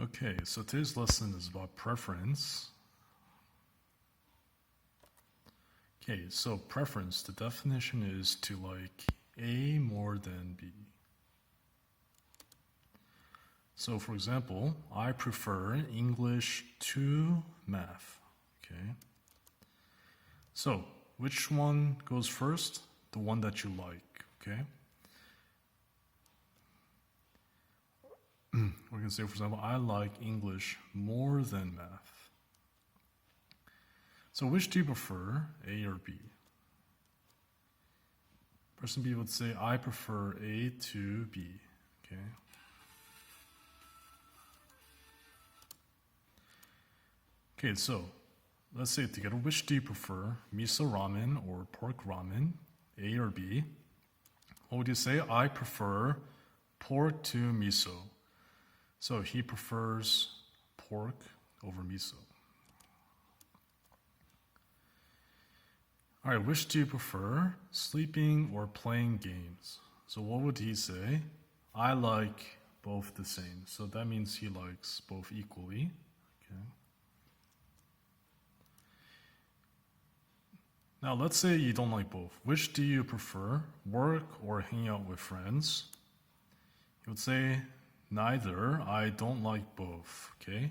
Okay, so today's lesson is about preference. Okay, so preference, the definition is to like A more than B. So for example, I prefer English to math. Okay. So which one goes first? The one that you like, okay? We can say, for example, I like English more than math. So which do you prefer, A or B? Person B would say, I prefer A to B, okay? Okay, so let's say it together. Which do you prefer, miso ramen or pork ramen, A or B? What would you say? I prefer pork to miso. So he prefers pork over miso. All right, which do you prefer, sleeping or playing games? So what would he say? I like both the same. So that means he likes both equally. Okay. Now let's say you don't like both. Which do you prefer, work or hang out with friends? He would say, neither. I don't like both. Okay.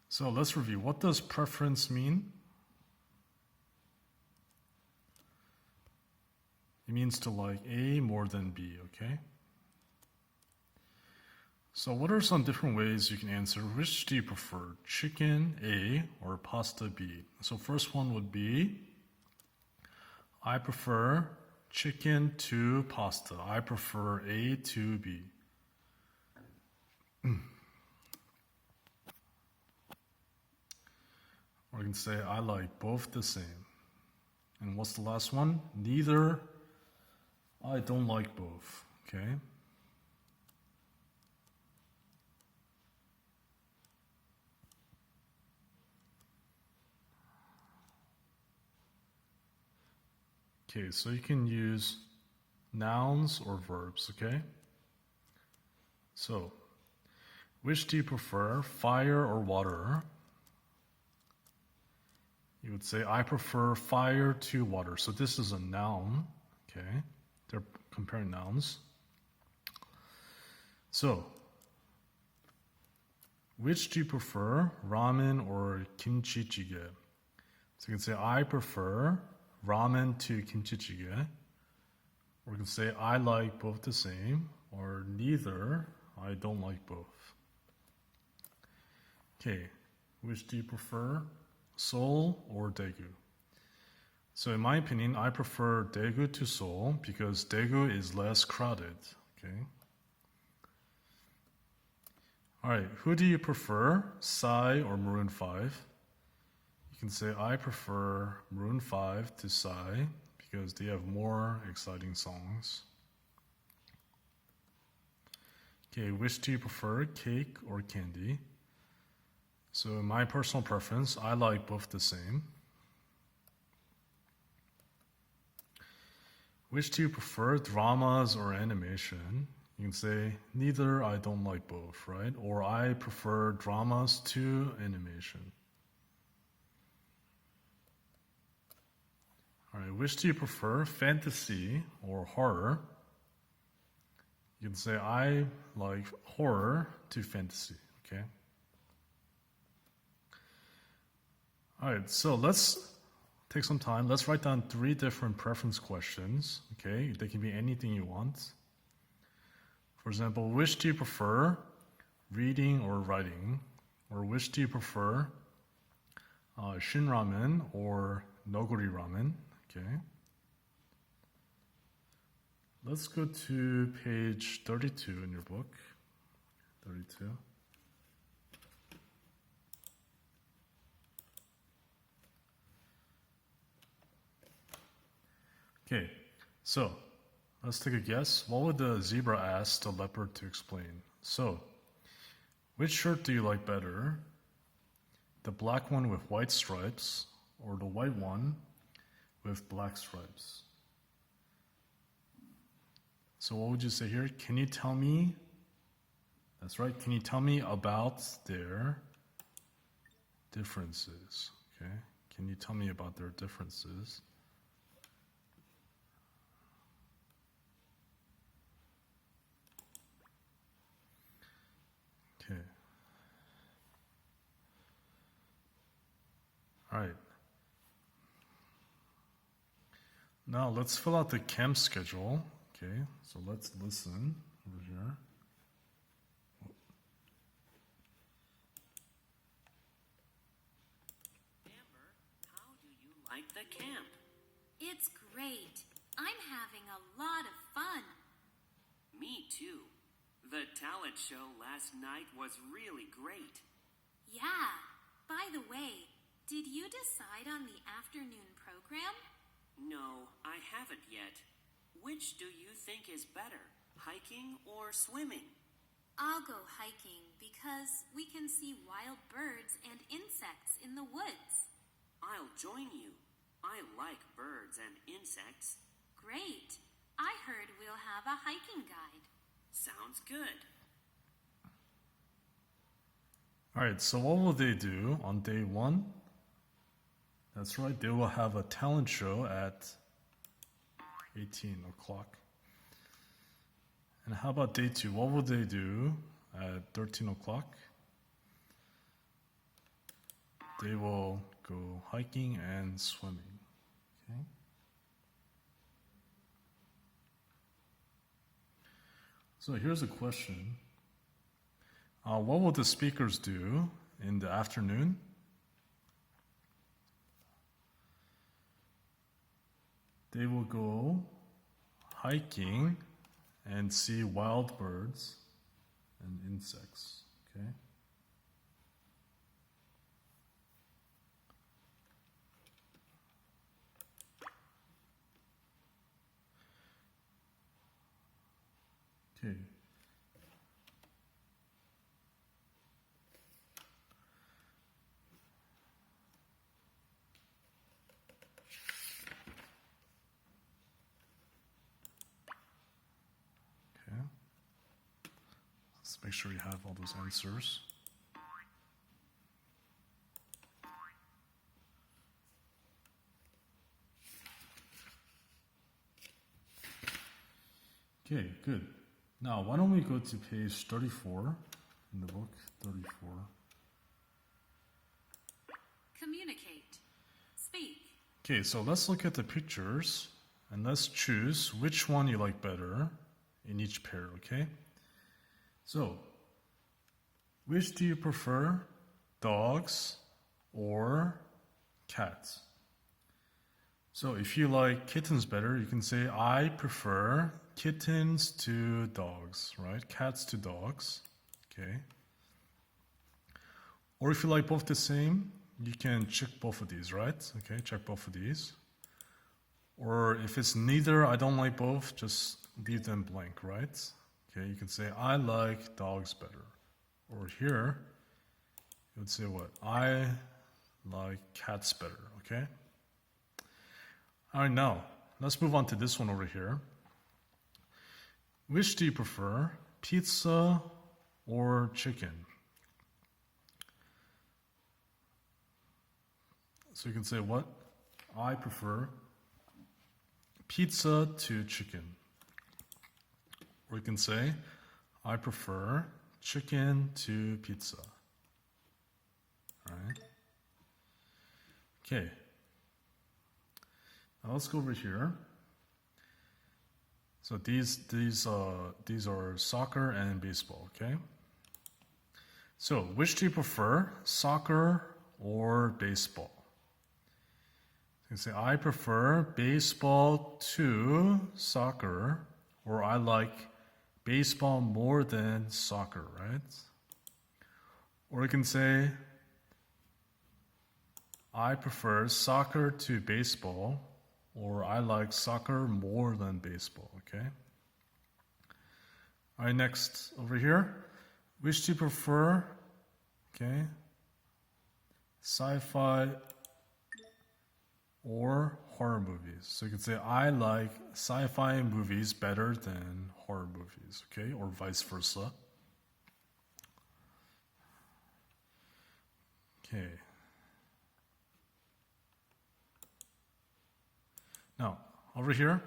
So let's review. What does preference mean? It means to like A more than B, okay? So what are some different ways you can answer? Which do you prefer, chicken A or pasta B? So first one would be, I prefer chicken to pasta. I prefer A to B. Or you can say, I like both the same. And what's the last one? Neither. I don't like both. Okay. Okay, so you can use nouns or verbs, okay? So, which do you prefer, fire or water? You would say, I prefer fire to water. So this is a noun, okay? They're comparing nouns. So, which do you prefer, ramen or kimchi jjigae? So you can say, I prefer ramen to kimchi jjigae. Or you can say, I like both the same, or neither, I don't like both. Okay, which do you prefer, Seoul or Daegu? So in my opinion, I prefer Daegu to Seoul because Daegu is less crowded, okay? All right, who do you prefer, Psy or Maroon 5? You can say, I prefer Maroon 5 to Psy because they have more exciting songs. Okay, which do you prefer, cake or candy? So in my personal preference, I like both the same. Which do you prefer, dramas or animation? You can say, neither, I don't like both, right? Or I prefer dramas to animation. All right, which do you prefer, fantasy or horror? You can say, I like horror to fantasy, okay? All right, so let's take some time. Let's write down 3 different preference questions, okay? They can be anything you want. For example, which do you prefer, reading or writing? Or which do you prefer, Shin ramen or Noguri ramen? Okay. Let's go to page 32 in your book. 32. Okay, so let's take a guess. What would the zebra ask the leopard to explain? So, which shirt do you like better? The black one with white stripes or the white one with black stripes? So what would you say here? Can you tell me? That's right. Can you tell me about their differences? Okay. Can you tell me about their differences? Okay. All right. Now let's fill out the camp schedule. Okay, so let's listen over here. Amber, how do you like the camp? It's great. I'm having a lot of fun. Me too. The talent show last night was really great. Yeah. By the way, did you decide on the afternoon program? No, I haven't yet. Which do you think is better, hiking or swimming? I'll go hiking because we can see wild birds and insects in the woods. I'll join you. I like birds and insects. Great. I heard we'll have a hiking guide. Sounds good. All right, so what will they do on day 1? That's right, they will have a talent show at 18 o'clock. And how about day 2? What will they do at 13 o'clock? They will go hiking and swimming. Okay. So here's a question. What will the speakers do in the afternoon? They will go hiking and see wild birds and insects. Okay. Okay. Okay. Let's make sure you have all those answers. Okay, good. Now, why don't we go to page 34 in the book, 34. Communicate. Speak. Okay, so let's look at the pictures and let's choose which one you like better in each pair, okay? So, which do you prefer, dogs or cats? So if you like kittens better, you can say, I prefer kittens to dogs, right? Cats to dogs, okay? Or if you like both the same, you can check both of these, right? Okay, check both of these. Or if it's neither, I don't like both, just leave them blank, right? Okay, you can say, I like dogs better. Or here, you would say what? I like cats better, okay? All right, now, let's move on to this one over here. Which do you prefer, pizza or chicken? So you can say what? I prefer pizza to chicken. Or you can say, I prefer chicken to pizza. All right. Okay. Now let's go over here. So these are soccer and baseball, okay? So which do you prefer, soccer or baseball? You can say, I prefer baseball to soccer, or I like baseball more than soccer, right? Or you can say, I prefer soccer to baseball, or I like soccer more than baseball, okay? All right, next, over here. Which do you prefer, okay? Sci-fi or horror movies. So you could say, I like sci-fi movies better than horror movies, okay? Or vice versa. Okay. Now, over here,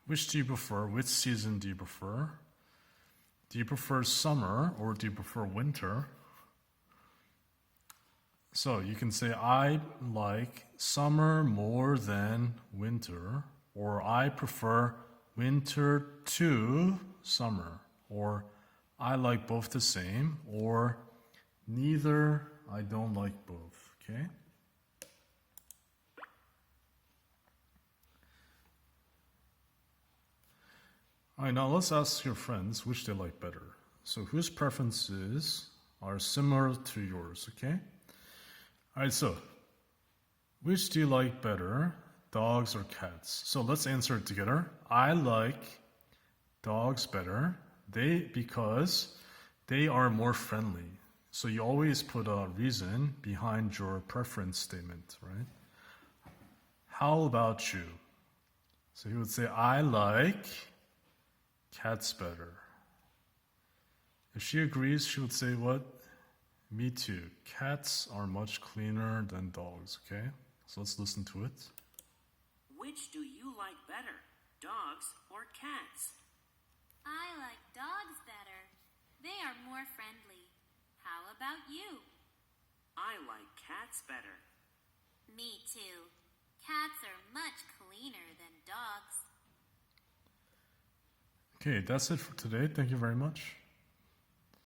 which do you prefer? Which season do you prefer? Do you prefer summer or do you prefer winter? So you can say, I like summer more than winter, or I prefer winter to summer, or I like both the same, or neither, I don't like both, okay? All right, now let's ask your friends which they like better. So whose preferences are similar to yours, okay? All right, so which do you like better, dogs or cats? So let's answer it together. I like dogs better because they are more friendly. So you always put a reason behind your preference statement, right? How about you? So he would say, I like cats better. If she agrees, she would say what? Me too. Cats are much cleaner than dogs, okay? So let's listen to it. Which do you like better, dogs or cats? I like dogs better. They are more friendly. How about you? I like cats better. Me too. Cats are much cleaner than dogs. Okay, that's it for today. Thank you very much.